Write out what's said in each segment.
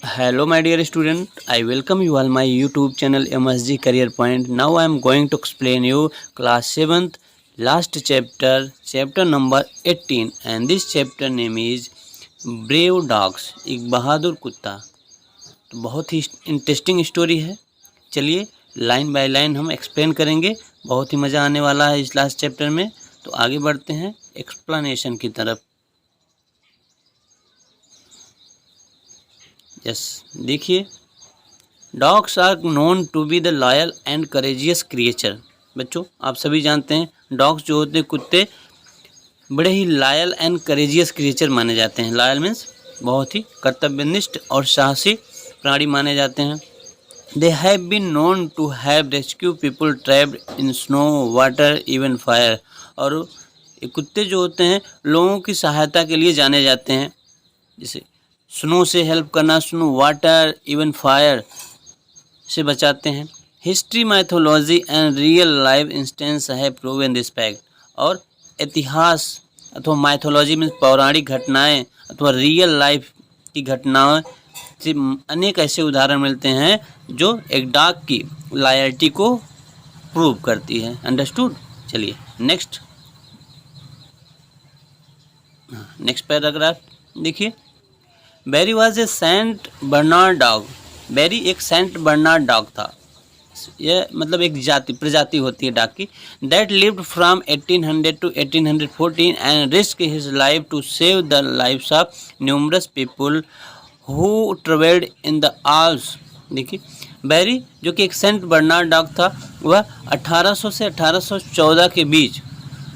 Hello my dear student, I welcome you all my YouTube channel MSG Career Point. Now I am going to explain you class 7th last chapter number 18 and this chapter name is Brave Dogs, एक बहादुर कुत्ता। तो बहुत ही interesting story है। चलिए line by line हम explain करेंगे, बहुत ही मज़ा आने वाला है इस लास्ट चैप्टर में। तो आगे बढ़ते हैं एक्सप्लेनेशन की तरफ। देखिए, dogs are known to be the loyal and courageous creature. बच्चों, आप सभी जानते हैं डॉग्स जो होते हैं कुत्ते बड़े ही लॉयल एंड करेजियस क्रिएचर माने जाते हैं। लॉयल मीन्स बहुत ही कर्तव्यनिष्ठ और साहसी प्राणी माने जाते हैं। They have been known to have rescue people trapped in snow water even fire. और ये कुत्ते जो होते हैं लोगों की सहायता के लिए जाने जाते हैं, जैसे स्नो से हेल्प करना, स्नो वाटर इवन फायर से बचाते हैं। History, mythology and real life instance है प्रूवन दिस फैक्ट। और इतिहास अथवा मैथोलॉजी में पौराणिक घटनाएं अथवा रियल लाइफ की घटनाओं से अनेक ऐसे उदाहरण मिलते हैं जो एक डॉग की लॉयल्टी को प्रूव करती है। अंडरस्टूड। चलिए नेक्स्ट पैराग्राफ देखिए। Barry was a Saint Bernard dog. Barry एक सेंट बर्नार्ड डॉग था। यह मतलब एक प्रजाति होती है डॉग की। That lived from 1800 to 1814 and risk his life to save the lives of numerous people who travelled in the Alps. देखिए, बेरी जो कि एक सेंट बर्नार्ड डॉग था, वह 1800 से 1814 के बीच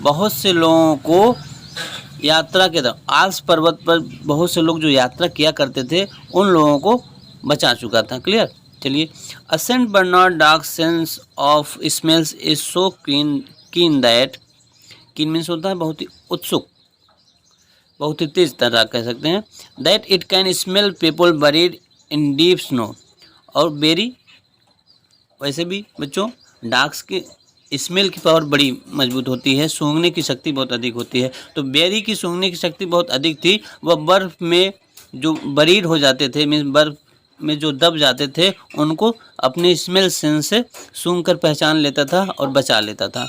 बहुत से लोगों को यात्रा के दौरान आल्प्स पर्वत पर बहुत से लोग जो यात्रा किया करते थे उन लोगों को बचा चुका था। क्लियर। चलिए, a Saint Bernard dog sense of smells is so keen that, कीन मीन्स होता है बहुत ही उत्सुक, बहुत ही तेज तरह कह सकते हैं, that it can smell people buried in deep snow. और बेरी वैसे भी बच्चों डॉग्स के स्मेल की पावर बड़ी मजबूत होती है, सूंघने की शक्ति बहुत अधिक होती है। तो बेरी की सूंघने की शक्ति बहुत अधिक थी। वह बर्फ़ में जो बरीड हो जाते थे, मीन्स बर्फ़ में जो दब जाते थे, उनको अपने स्मेल सेंस से सूंघ कर पहचान लेता था और बचा लेता था।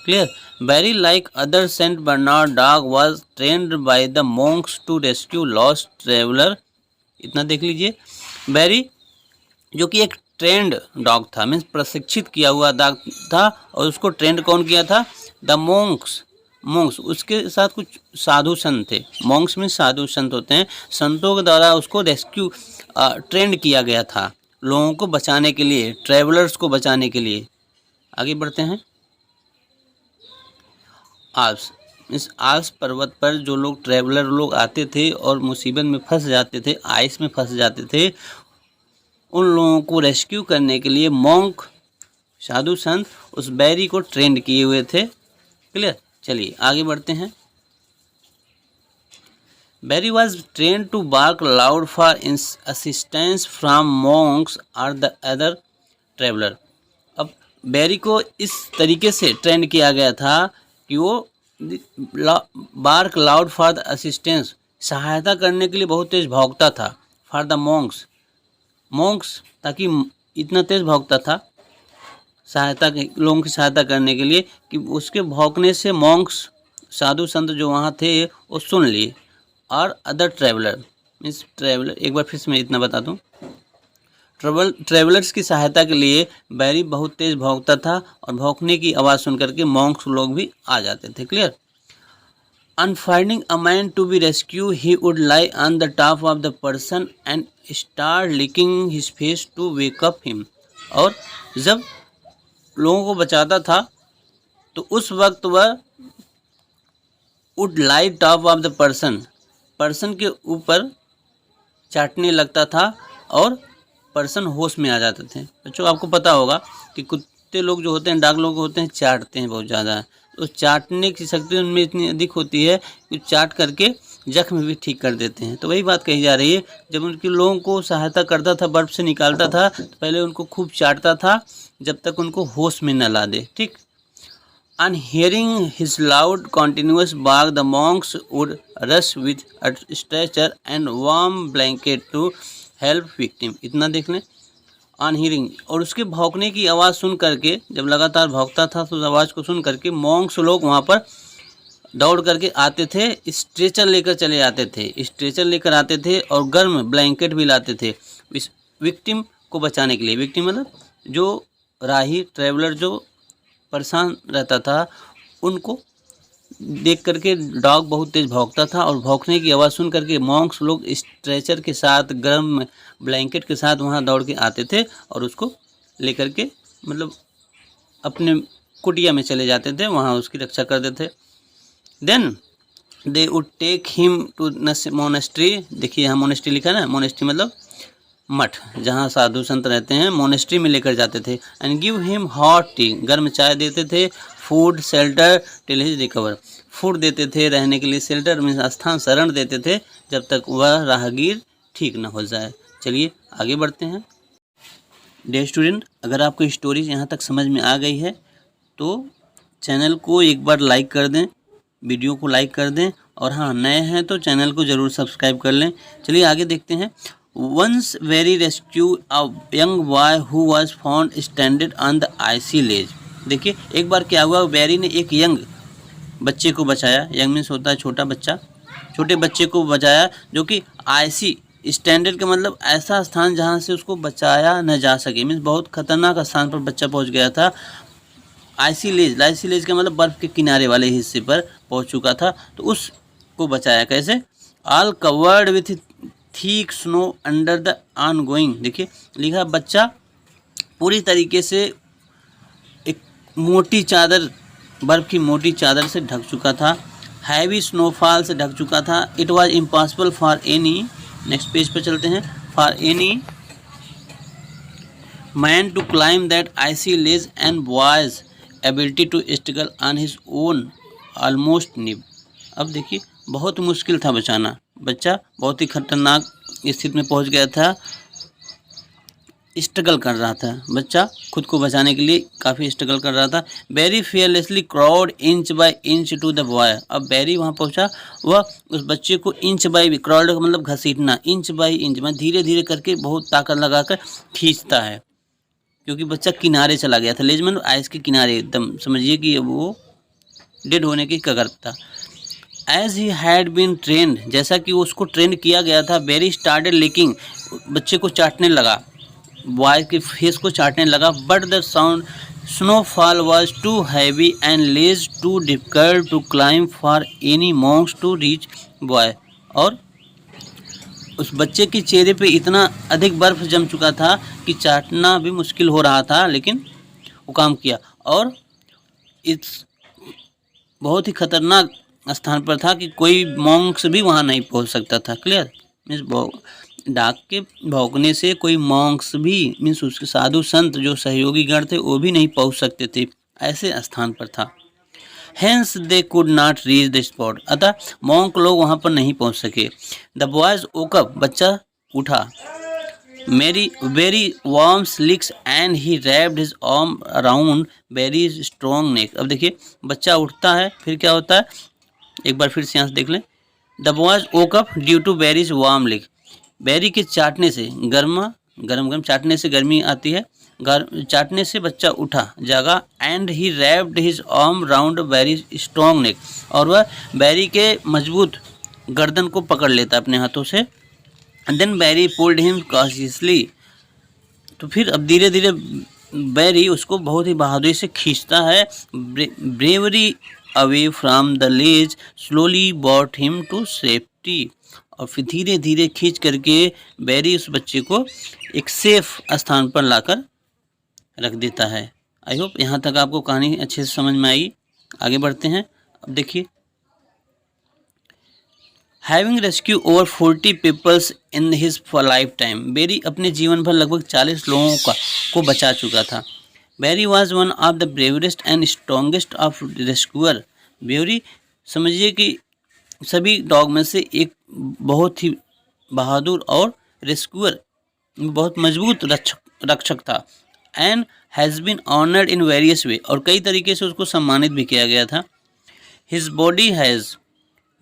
Clear. Barry like other Saint Bernard dog was trained by the monks to rescue lost traveller. इतना देख लीजिए, बेरी जो कि एक ट्रेंड डॉग था, मीन्स प्रशिक्षित किया हुआ डॉग था। और उसको ट्रेंड कौन किया था? द मॉन्क्स उसके साथ कुछ साधु संत थे। मॉन्क्स में साधु संत होते हैं, संतों के द्वारा उसको रेस्क्यू ट्रेंड किया गया था लोगों को बचाने के लिए, ट्रैवलर्स को बचाने के लिए। आगे बढ़ते हैं। आल्प्स मीन्स आल्प्स पर्वत पर जो लोग ट्रैवलर लोग आते थे और मुसीबत में फंस जाते थे, आइस में फंस जाते थे, उन लोगों को रेस्क्यू करने के लिए मॉन्क साधु संत उस बेरी को ट्रेंड किए हुए थे। क्लियर। चलिए आगे बढ़ते हैं। Barry was train to bark loud for assistance from monks और द अदर ट्रेवलर। अब बेरी को इस तरीके से ट्रेंड किया गया था कि वो bark loud for the assistance, सहायता करने के लिए बहुत तेज भौंकता था। फॉर द मॉन्क्स ताकि इतना तेज भौंकता था लोगों की सहायता करने के लिए कि उसके भौंकने से मॉन्क्स साधु संत जो वहाँ थे वो सुन लिए। और अदर ट्रैवलर मीन्स ट्रैवलर, एक बार फिर से मैं इतना बता दूँ, ट्रैवलर्स की सहायता के लिए बेरी बहुत तेज भौंकता था और भौंकने की आवाज़ सुन करके मॉन्क्स लोग भी आ जाते थे। Clear. On finding a man to be rescued, he would lie on the top of the person and start licking his face to wake up him. और जब लोगों को बचाता था तो उस वक्त वह would lie top of the person के ऊपर चाटने लगता था और पर्सन होश में आ जाते थे। बच्चों, आपको पता होगा कि कुत्ते लोग जो होते हैं, डॉग लोग होते हैं, चाटते हैं बहुत ज़्यादा। तो चाटने की शक्ति उनमें इतनी अधिक होती है कि चाट करके जख्म भी ठीक कर देते हैं। तो वही बात कही जा रही है, जब उनके लोगों को सहायता करता था, बर्फ़ से निकालता था, तो पहले उनको खूब चाटता था जब तक उनको होश में न ला दे। ठीक। On hearing his loud continuous bark, the monks would rush with a stretcher and warm blanket to help victim, इतना देख लें। ऑन हियरिंग, और उसके भौंकने की आवाज़ सुन करके, जब लगातार भौंकता था तो उस आवाज़ को सुन करके मॉन्क्स लोग वहाँ पर दौड़ करके आते थे, स्ट्रेचर लेकर चले आते थे, स्ट्रेचर लेकर आते थे और गर्म ब्लैंकेट भी लाते थे इस विक्टिम को बचाने के लिए। विक्टिम मतलब जो राही ट्रैवलर जो परेशान रहता था, उनको देख करके डॉग बहुत तेज़ भौंकता था और भौंकने की आवाज़ सुन करके मॉन्क्स लोग स्ट्रेचर के साथ गर्म ब्लैंकेट के साथ वहाँ दौड़ के आते थे और उसको लेकर के मतलब अपने कुटिया में चले जाते थे, वहाँ उसकी रक्षा करते थे। Then they would take him to monastery, देखिए यहाँ मोनेस्ट्री लिखा है ना, मोनेस्ट्री मतलब मठ, जहाँ साधु संत रहते हैं, मोनेस्ट्री में लेकर जाते थे। And give him hot T, गर्म चाय देते थे। Food shelter till his recover, food देते थे रहने के लिए, शेल्टर में स्थान शरण देते थे जब तक वह राहगीर ठीक न हो जाए। चलिए आगे बढ़ते हैं। डियर स्टूडेंट, अगर आपको स्टोरी यहाँ तक समझ में आ गई है तो चैनल को एक बार लाइक कर दें, वीडियो को लाइक कर दें, और हाँ नए हैं तो चैनल को ज़रूर सब्सक्राइब कर लें। चलिए आगे देखते हैं। Once Very rescued a young boy who was found stranded on the icy ledge। देखिए एक बार क्या हुआ, बेरी ने एक यंग बच्चे को बचाया। यंग मीन्स होता है छोटा बच्चा, छोटे बच्चे को बचाया जो कि आइसी स्टैंडर्ड का मतलब ऐसा स्थान जहाँ से उसको बचाया न जा सके, मीन्स बहुत खतरनाक स्थान पर बच्चा पहुँच गया था। आइसी लेज का मतलब बर्फ़ के किनारे वाले हिस्से पर पहुँच चुका था, तो उसको बचाया कैसे। All covered with thick snow under the ongoing, देखिए लिखा बच्चा पूरी तरीके से एक मोटी चादर, बर्फ़ की मोटी चादर से ढक चुका था। हैवी स्नोफॉल से ढक चुका था। It was impossible for any, next page पर चलते हैं, for any man to climb that icy ledge and boy's ability to struggle on his own almost nil. अब देखिए बहुत मुश्किल था बचाना, बच्चा बहुत ही खतरनाक स्थिति में पहुंच गया था, स्ट्रगल कर रहा था, बच्चा खुद को बचाने के लिए काफ़ी स्ट्रगल कर रहा था। Barry fearlessly crawled inch by inch to the boy. अब बेरी वहाँ पहुँचा, वह उस बच्चे को इंच बाय, क्रॉड का मतलब घसीटना, इंच बाय इंच में धीरे धीरे करके बहुत ताकत लगाकर खींचता है, क्योंकि बच्चा किनारे चला गया था। लेज मतलब आइस के किनारे, एकदम समझिए कि वो डेड होने की कगार था। As he had been trained, जैसा कि उसको ट्रेंड किया गया था। बेरी स्टार्टेड लिकिंग, बच्चे को चाटने लगा, बॉय के फेस को चाटने लगा। But the sound snowfall was too heavy and ledge too difficult to climb for any monks to reach boy. और उस बच्चे के चेहरे पे इतना अधिक बर्फ़ जम चुका था कि चाटना भी मुश्किल हो रहा था, लेकिन वो काम किया। और इस बहुत ही खतरनाक स्थान पर था कि कोई मॉन्क्स भी वहाँ नहीं पहुँच सकता था। क्लियर, मीन्स डाक के भौंकने से कोई मॉन्क्स भी, मीन्स उसके साधु संत जो सहयोगी गण थे वो भी नहीं पहुँच सकते थे, ऐसे स्थान पर था। Hence they could not reach the spot, अतः मॉन्क लोग वहाँ पर नहीं पहुँच सके। द बॉयज वोक अप, बच्चा उठा। मेरी very warm licks and he wrapped his arm around very strong neck. अब देखिए बच्चा उठता है, फिर क्या होता है, एक बार फिर से यहाँ से देख लें। The boy's woke up due to Barry's warm lick, Barry के चाटने से, गरम चाटने से गर्मी आती है, चाटने से बच्चा उठा, जागा। And he wrapped his arm round Barry strong neck, और वह बेरी के मजबूत गर्दन को पकड़ लेता अपने हाथों से। And then Barry pulled him cautiously, तो फिर अब धीरे धीरे बेरी उसको बहुत ही बहादुरी से खींचता है। Bravery away from the ledge slowly brought him to safety, और फिर धीरे धीरे खींच करके बेरी उस बच्चे को एक सेफ स्थान पर लाकर रख देता है। आई होप यहाँ तक आपको कहानी अच्छे से समझ में आई। आगे बढ़ते हैं। अब देखिए, having rescue over 40 peoples in his lifetime, Barry अपने जीवन भर लगभग 40 लोगों को बचा चुका था। Barry was one of the bravest and strongest of rescuer. Barry समझिए कि सभी डॉग में से एक बहुत ही बहादुर और रेस्क्यूअर, बहुत मजबूत रक्षक था। And has been honoured in various way, और कई तरीके से उसको सम्मानित भी किया गया था। His body has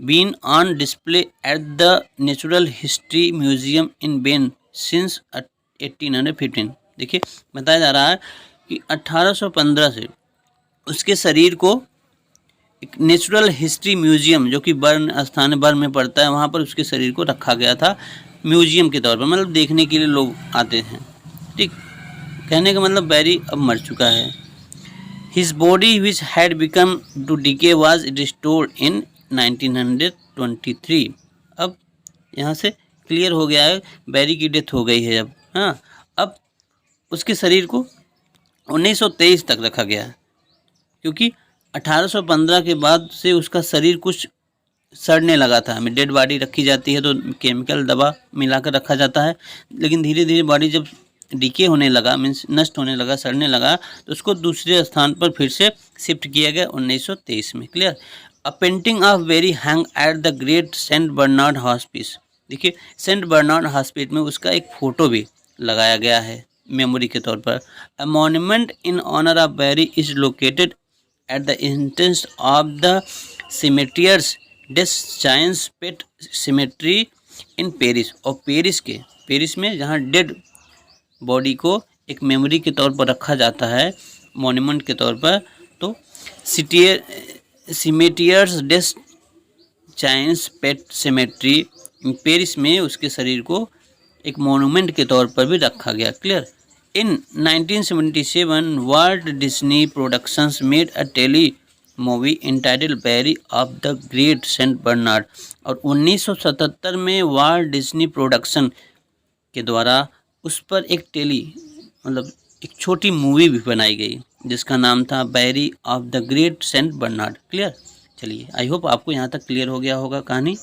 been on display at the natural history museum in Bern since 1815। देखिए बताया जा रहा है कि 1815 से उसके शरीर को एक नेचुरल हिस्ट्री म्यूजियम, जो कि बर्न स्थान बर्न में पड़ता है, वहाँ पर उसके शरीर को रखा गया था म्यूजियम के तौर पर, मतलब देखने के लिए लोग आते हैं। ठीक, कहने का मतलब बैरी अब मर चुका है। His body which had become to decay was restored in 1923। अब यहाँ से क्लियर हो गया है बैरी की डेथ हो गई है अब। हाँ, अब उसके शरीर को 1923 तक रखा गया है, क्योंकि 1815 के बाद से उसका शरीर कुछ सड़ने लगा था। हमें डेड बॉडी रखी जाती है तो केमिकल दवा मिलाकर रखा जाता है, लेकिन धीरे धीरे बॉडी जब डीके होने लगा, मीन्स नष्ट होने लगा, सड़ने लगा, तो उसको दूसरे स्थान पर फिर से शिफ्ट किया गया 1923 में। क्लियर। A painting of Barry hang at the great Saint Bernard hospice. देखिए सेंट बर्नार्ड हॉस्पिटल में उसका एक फ़ोटो भी लगाया गया है मेमोरी के तौर पर। A monument in honour of Barry is located at the entrance of the cemeteries des chiens pet cemetery in Paris. और पेरिस में जहाँ डेड बॉडी को एक मेमोरी के तौर पर रखा जाता है, मॉन्यूमेंट के तौर पर, तो सिमेटियर्स डेस चाइंस पेट सिमेट्री पेरिस में उसके शरीर को एक मॉन्यूमेंट के तौर पर भी रखा गया। Clear. In 1977 Walt Disney productions made a tele movie entitled Barry of the great Saint Bernard. और 1977 में वाल्ट डिज्नी प्रोडक्शन के द्वारा उस पर एक मतलब एक छोटी मूवी भी बनाई गई, जिसका नाम था Barry of the great Saint Bernard. Clear. चलिए, आई होप आपको यहाँ तक क्लियर हो गया होगा कहानी।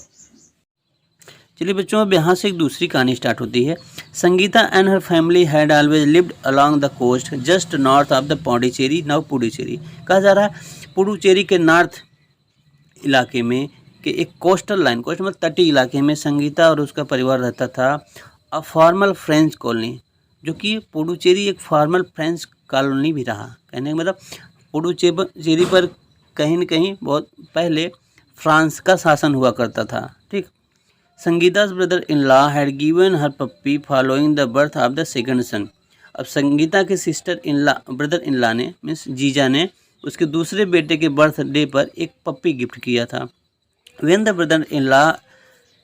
चलिए बच्चों, अब यहाँ से एक दूसरी कहानी स्टार्ट होती है। Sangeeta and her family had always lived along the coast just north of the Pondicherry. Now Puducherry कहा जा रहा है। पुडुचेरी के नॉर्थ इलाके में के एक कोस्टल लाइन, कोस्ट मतलब तटीय इलाके में संगीता और उसका परिवार रहता था। अ फॉर्मल फ्रेंच कॉलोनी, जो कि पुडुचेरी एक फॉर्मल फ्रेंच कॉलोनी भी रहा। कहने का मतलब पुडुचेरी पर कहीं न कहीं बहुत पहले फ्रांस का शासन हुआ करता था। ठीक। संगीता's brother-in-law had given her puppy following the birth of the second son। अब संगीता के ब्रदर इन लॉ ने, मीन्स जीजा ने, उसके दूसरे बेटे के बर्थडे पर एक पप्पी गिफ्ट किया था। When the brother-in-law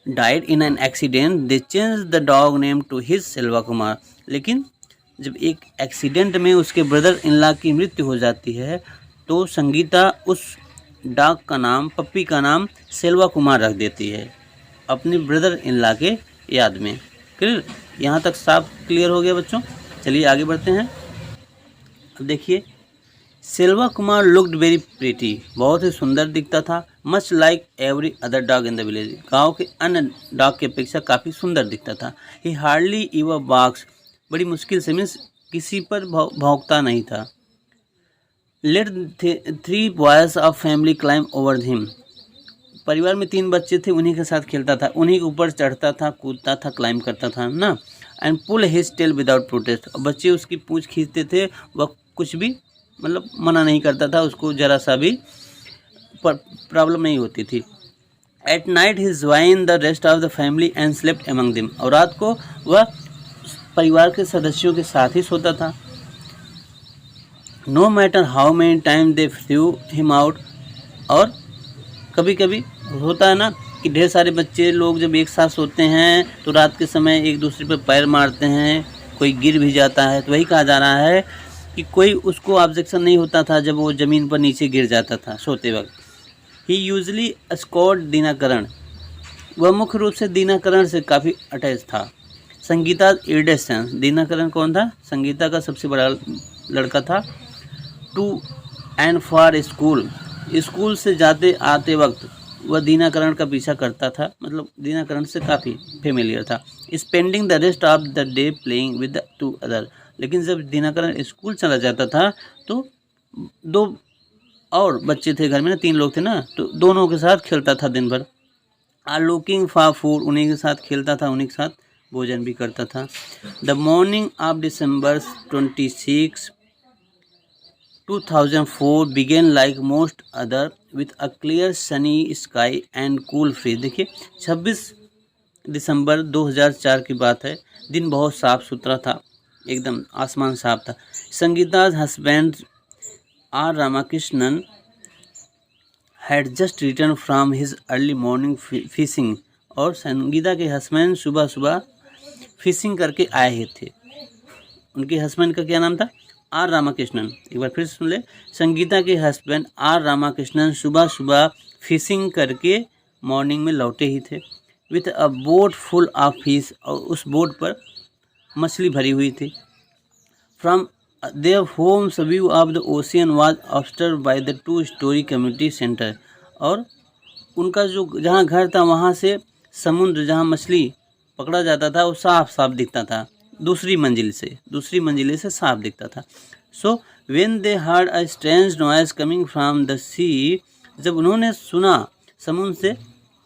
died in an accident, they changed the dog name to his Selva Kumar. लेकिन जब एक एक्सीडेंट में उसके ब्रदर इन लॉ की मृत्यु हो जाती है, तो संगीता उस डॉग का नाम, पप्पी का नाम सेल्वा कुमार रख देती है अपने ब्रदर इन लॉ के याद में। क्लियर। यहाँ तक साफ क्लियर हो गया बच्चों। चलिए आगे बढ़ते हैं। अब देखिए, Selva Kumar looked very pretty, बहुत ही सुंदर दिखता था। Much like every other dog in the village, गाँव के अन्य डॉग की अपेक्षा काफ़ी सुंदर दिखता था। ही हार्डली इवर बाक्स, बड़ी मुश्किल से, मीन्स किसी पर भौंकता नहीं था। Let 3 boys of family climb over him, परिवार में 3 बच्चे थे, उन्हीं के साथ खेलता था, उन्हीं के ऊपर चढ़ता था, कूदता था, क्लाइम करता था ना। And pull his tail without protest, और बच्चे उसकी पूंछ खींचते थे, वह कुछ भी मतलब मना नहीं करता था, उसको ज़रा सा भी प्रॉब्लम नहीं होती थी। At night he join the rest of the family and slept among them, और रात को वह परिवार के सदस्यों के साथ ही सोता था। No matter how many time they threw him out, और कभी कभी होता है ना कि ढेर सारे बच्चे लोग जब एक साथ सोते हैं तो रात के समय एक दूसरे पर पैर मारते हैं, कोई गिर भी जाता है, तो वही कहा जा रहा है कि कोई उसको ऑब्जेक्शन नहीं होता था जब वो ज़मीन पर नीचे गिर जाता था सोते वक्त। ही यूजली एस्कॉर्ट दीनाकरण, वह मुख्य रूप से दीनाकरण से काफ़ी अटैच था। संगीता एल्डेस्ट सन, दीनाकरण कौन था? संगीता का सबसे बड़ा लड़का था। To and fro school, school से जाते आते वक्त वह दीनाकरण का पीछा करता था, मतलब दीनाकरण से काफ़ी फेमिलियर था। Spending the rest of the day playing with the 2 other, लेकिन जब दीनाकरण स्कूल चला जाता था तो 2 और बच्चे थे घर में ना, 3 लोग थे ना, तो दोनों के साथ खेलता था दिन भर। आर लुकिंग फॉर फूड, उन्हीं के साथ खेलता था, उन्हीं के साथ भोजन भी करता था। The morning of December 26, 2004 began like most other with a clear sunny sky and cool breeze। देखिए 26 दिसंबर 2004 की बात है। दिन बहुत साफ सुथरा था, एकदम आसमान साफ था। Sangeeta's husband R Ramakrishnan had just return from his early morning fishing. और संगीता के हस्बैंड सुबह सुबह फिशिंग करके आए ही थे। उनके हस्बैंड का क्या नाम था? आर रामाकृष्णन। एक बार फिर सुन ले। संगीता के हस्बैंड आर रामाकृष्णन सुबह सुबह फिशिंग करके मॉर्निंग में लौटे ही थे with a boat full of fish. और उस बोट पर मछली भरी हुई थी। From their homes view of the ocean was obstructed by the 2-story community centre. और उनका जो जहाँ घर था वहाँ से समुद्र जहाँ मछली पकड़ा जाता था वो साफ साफ दिखता था। दूसरी मंजिले से साफ दिखता था। So when they heard a strange noise coming from the sea, जब उन्होंने सुना समुद्र से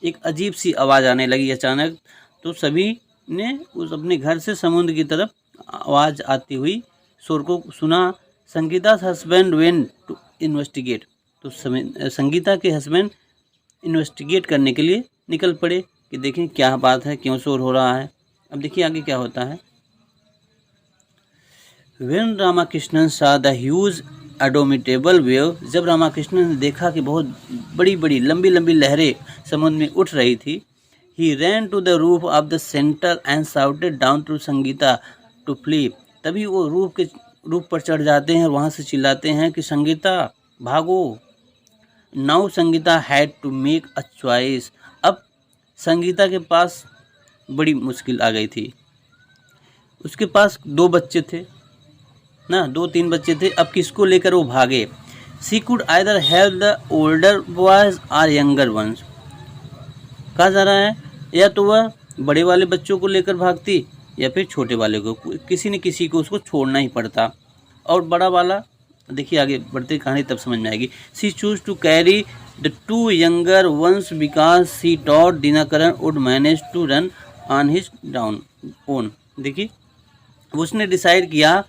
एक अजीब सी आवाज़ आने लगी अचानक, तो सभी ने उस अपने घर से समुद्र की तरफ आवाज़ आती हुई शोर को सुना। संगीता's हस्बैंड वेंट टू इन्वेस्टिगेट। तो संगीता के हस्बैंड इन्वेस्टिगेट करने के लिए निकल पड़े कि देखें क्या बात है, क्यों शोर हो रहा है। अब देखिए आगे क्या होता है। When Ramakrishnan saw the huge indomitable wave, जब रामाकृष्णन ने देखा कि बहुत बड़ी बड़ी लंबी लंबी लहरें समुद्र में उठ रही थी, he ran to the roof of the center and shouted down to Sangeeta to flee। तभी वो रूफ पर चढ़ जाते हैं और वहाँ से चिल्लाते हैं कि संगीता भागो। Now Sangeeta had to make a choice। अब संगीता के पास बड़ी मुश्किल आ गई थी। उसके पास 2 बच्चे थे ना, 2-3 बच्चे थे। अब किसको लेकर वो भागे? She could either help the older boys और यंगर वंस। कहा जा रहा है या तो वह बड़े वाले बच्चों को लेकर भागती या फिर छोटे वाले को, किसी न किसी को उसको छोड़ना ही पड़ता। और बड़ा वाला, देखिए आगे बढ़ते कहानी तब समझ में आएगी। She chose to carry the 2 younger ones because she thought Dinakaran would manage to run on his own। देखिए उसने डिसाइड किया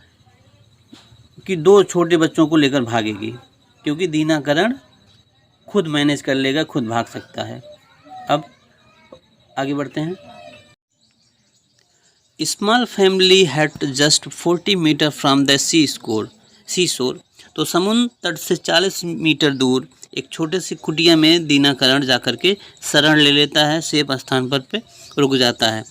कि 2 छोटे बच्चों को लेकर भागेगी, क्योंकि दिनाकरण खुद मैनेज कर लेगा, खुद भाग सकता है। अब आगे बढ़ते हैं। Small family had just 40 metre from the sea shore. तो समुद्र तट से 40 मीटर दूर एक छोटे सी कुटिया में दिनाकरण जाकर के शरण ले लेता है। सेफ स्थान पर पे रुक जाता है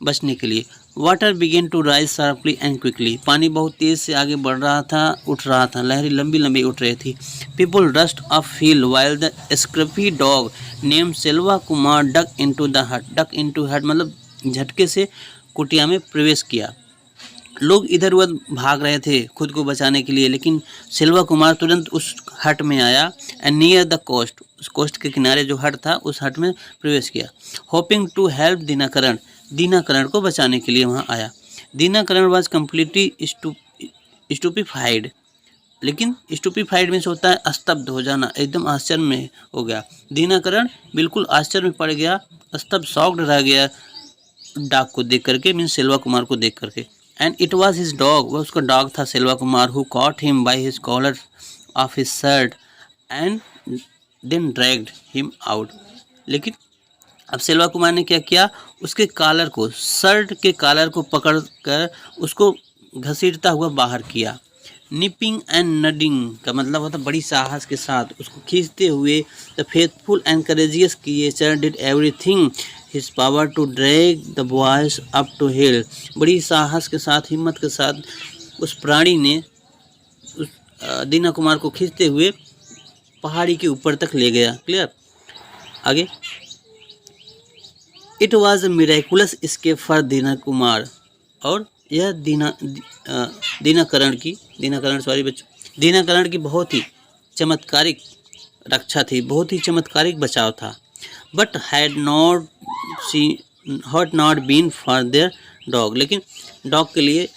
बचने के लिए। Water began to rise sharply and quickly. पानी बहुत तेज़ से आगे बढ़ रहा था, उठ रहा था, लहरें लंबी लंबी उठ रही थी। People rushed up hill while the scruffy dog name Selva Kumar duck into the hut. Duck into hut मतलब झटके से कुटिया में प्रवेश किया। लोग इधर उधर भाग रहे थे खुद को बचाने के लिए, लेकिन सेल्वा कुमार तुरंत उस हट में आया। एंड नियर द कोस्ट, उस कोस्ट के किनारे जो हट था उस हट में प्रवेश किया। Hoping to help Dinakaran, Dinakaran को बचाने के लिए वहाँ आया। Dinakaran was completely stupefied. लेकिन स्टूपिफाइड मीन्स होता है स्तब्ध हो जाना, एकदम आश्चर्य में हो गया। दिनाकरण बिल्कुल आश्चर्य में पड़ गया, स्तब्ध शॉक्ड रह गया डॉग को देख करके, मीन्स सेल्वा कुमार को देख करके। And it was his dog, वह उसका डॉग था Selva Kumar. Who caught him by his collar of his shirt and then dragged him out. लेकिन अब सेल्वा कुमार ने क्या किया, उसके कॉलर को, शर्ट के कॉलर को पकड़ कर उसको घसीटता हुआ बाहर किया। निपिंग एंड नडिंग का मतलब होता बड़ी साहस के साथ उसको खींचते हुए the faithful and courageous creature did everything his power to drag the boys up to hill. बड़ी साहस के साथ, हिम्मत के साथ उस प्राणी ने उस दीना कुमार को खींचते हुए पहाड़ी के ऊपर तक ले गया। क्लियर? आगे। It was a miraculous escape for Dina Kumar. और यह दिनाकरण की बहुत ही चमत्कारिक रक्षा थी, बहुत ही चमत्कारिक बचाव था। But had not been for their dog, लेकिन डॉग के लिए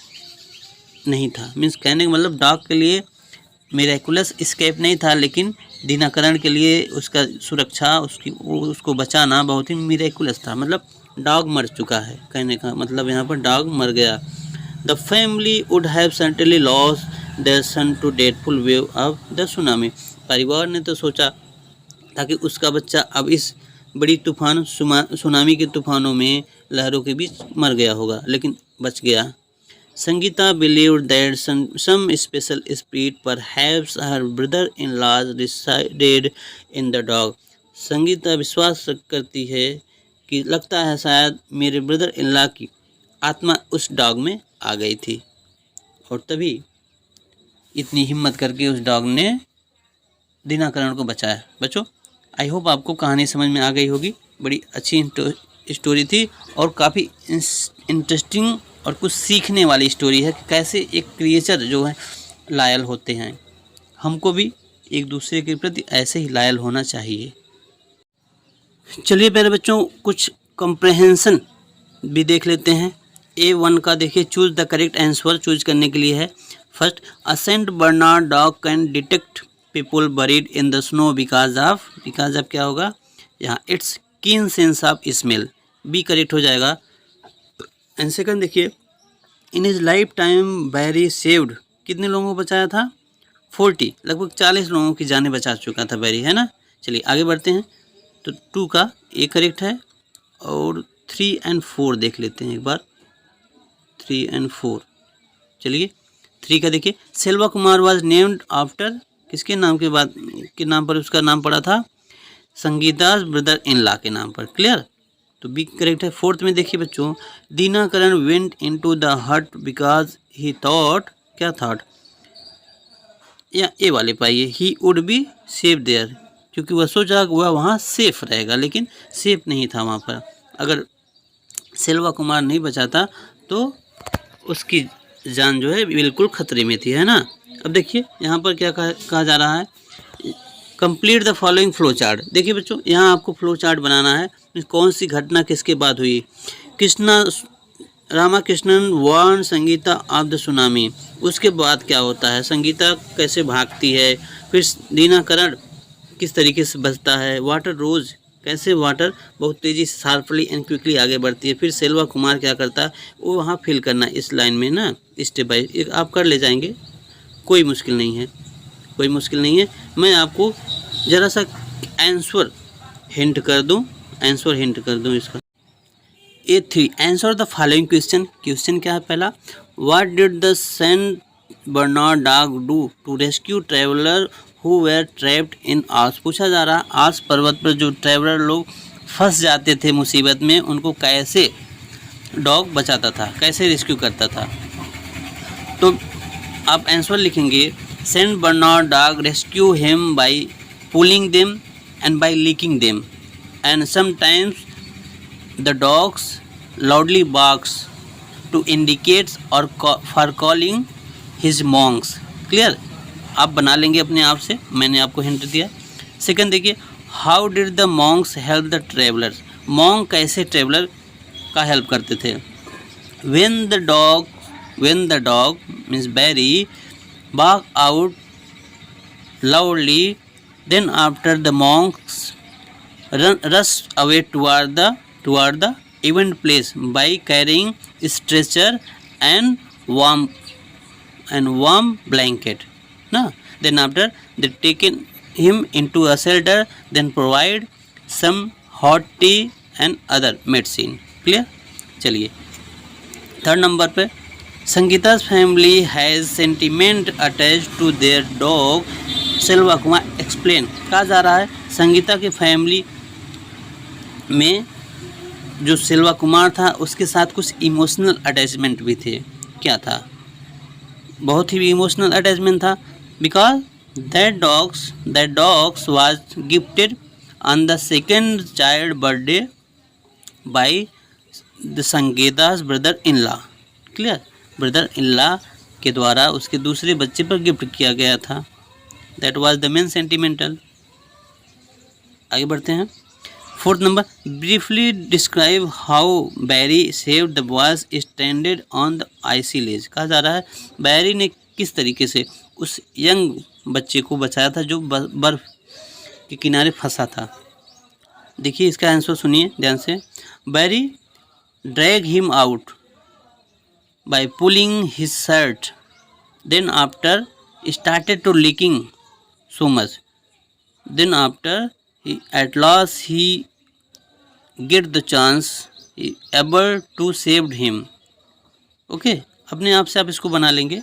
नहीं था। मीन्स कहने का मतलब डॉग के लिए मिरेकुलस एस्केप नहीं था, लेकिन दिनाकरण के लिए उसका सुरक्षा, उसको बचाना बहुत ही मिरेकुलस था। मतलब डॉग मर चुका है, कहने का मतलब यहाँ पर डॉग मर गया। The family would have certainly lost their son to dreadful wave of the tsunami. परिवार ने तो सोचा था कि उसका बच्चा अब इस बड़ी तूफान सुनामी के तूफानों में लहरों के बीच मर गया होगा, लेकिन बच गया। Sangeeta believed that some special spirit, perhaps her brother-in-law, resided in the dog. Sangeeta विश्वास करती है कि लगता है शायद मेरे ब्रदर इन लॉ की आत्मा उस डॉग में आ गई थी, और तभी इतनी हिम्मत करके उस डॉग ने दिनाकरण को बचाया। बच्चों, आई होप आपको कहानी समझ में आ गई होगी। बड़ी अच्छी स्टोरी थी और काफ़ी इंटरेस्टिंग और कुछ सीखने वाली स्टोरी है कि कैसे एक क्रिएचर जो है लायल होते हैं। हमको भी एक दूसरे के प्रति ऐसे ही लायल होना चाहिए। चलिए प्यारे बच्चों, कुछ कंप्रहेंशन भी देख लेते हैं। A1 का देखिए, choose the correct answer choose करने के लिए है। First, a Saint Bernard dog can detect people buried in the snow because of क्या होगा यहाँ, it's keen sense of smell. B correct हो जाएगा। एंड सेकंड देखिए, in his lifetime Barry saved, कितने लोगों को बचाया था? 40, लगभग 40 लोगों की जानें बचा चुका था बैरी, है ना। चलिए आगे बढ़ते हैं। तो 2 का ए करेक्ट है, और 3 और 4 देख लेते हैं एक बार। 3 और 4, चलिए 3 का देखिए, Selva Kumar was named after, किसके नाम के नाम पर उसका नाम पड़ा था? संगीता's ब्रदर इन लॉ के नाम पर। क्लियर, तो बी करेक्ट है। 4th में देखिए बच्चों, Dinakaran went into the hut because he thought, क्या थॉट, या ए वाले पाइए, he would be safe there, क्योंकि वह सोचा वह वहाँ सेफ रहेगा, लेकिन सेफ नहीं था वहाँ पर। अगर सेल्वा कुमार नहीं बचाता तो उसकी जान जो है बिल्कुल खतरे में थी, है ना। अब देखिए यहाँ पर क्या कहा जा रहा है, complete the following flow chart. देखिए बच्चों, यहाँ आपको फ्लो चार्ट बनाना है, कौन सी घटना किसके बाद हुई। Ramakrishnan warn Sangeeta of the tsunami, उसके बाद क्या होता है, संगीता कैसे भागती है, फिर दिनाकरण किस तरीके से बचता है, वाटर रोज कैसे वाटर बहुत तेज़ी से शार्पली एंड क्विकली आगे बढ़ती है, फिर सेल्वा कुमार क्या करता है, वो वहाँ फिल करना इस लाइन में ना, स्टेप बाय एक आप कर ले जाएंगे, कोई मुश्किल नहीं है, कोई मुश्किल नहीं है। मैं आपको ज़रा सा आंसर हिंट कर दूं इसका। A3, answer the following question. क्वेश्चन क्या है पहला, what did the Saint Bernard dog do to rescue traveller who were trapped in ice. पूछा जा रहा है आस पर्वत पर जो ट्रैवलर लोग फंस जाते थे मुसीबत में, उनको कैसे डॉग बचाता था, कैसे रेस्क्यू करता था। तो आप आंसर लिखेंगे, Saint Bernard dog rescue him by pulling them and by licking them, and sometimes the dogs loudly barks to indicate or for calling his monks। क्लियर, आप बना लेंगे अपने आप से, मैंने आपको हिंट दिया। सेकंड देखिए, how did the Monks help the travellers, monk कैसे ट्रेवलर का हेल्प करते थे। when the dog means Barry bark out loudly, then after the monks rush away toward the event place by carrying stretcher and warm blanket na, then after they taken him into a shelter, then provide some hot tea and other medicine। Clear, चलिए 3rd number पे, संगीता's family has sentiment attached to their dog Selva Kumar explain. कहा जा रहा है संगीता की family में जो सेल्वा कुमार था उसके साथ कुछ इमोशनल अटैचमेंट भी थे। क्या था, बहुत ही इमोशनल अटैचमेंट था, because that dogs was gifted on the second child birthday by the Sangeeta's brother in law. Clear, brother in law के द्वारा उसके दूसरे बच्चे पर गिफ्ट किया गया था। That was the main sentimental. आगे बढ़ते हैं। 4th number, briefly describe how Barry saved the boys stranded on the icy ledge. कहा जा रहा है बैरी ने किस तरीके से उस यंग बच्चे को बचाया था जो बर्फ के किनारे फंसा था। देखिए इसका आंसर सुनिए ध्यान से, Barry drag him out by pulling his shirt, then after started to licking so much, then after at last he get the chance ever to saved him. Okay, अपने आप से आप इसको बना लेंगे।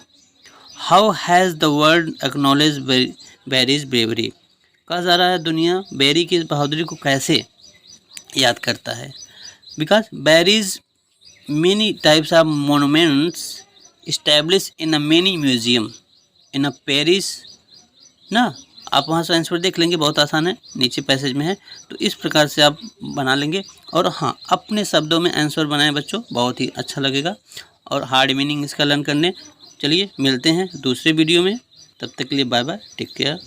How has the world acknowledge Barry's bravery. कहा जा रहा है दुनिया बैरी की बहादुरी को कैसे याद करता है। Because berries many types of monuments established in a many museum in a Paris ना। आप वहाँ से आंसर देख लेंगे, बहुत आसान है, नीचे पैसेज में है। तो इस प्रकार से आप बना लेंगे। और हाँ, अपने शब्दों में आंसर बनाएं बच्चों, बहुत ही अच्छा लगेगा। और हार्ड मीनिंग इसका लर्न करने चलिए मिलते हैं दूसरे वीडियो में। तब तक के लिए बाय बाय, टेक केयर।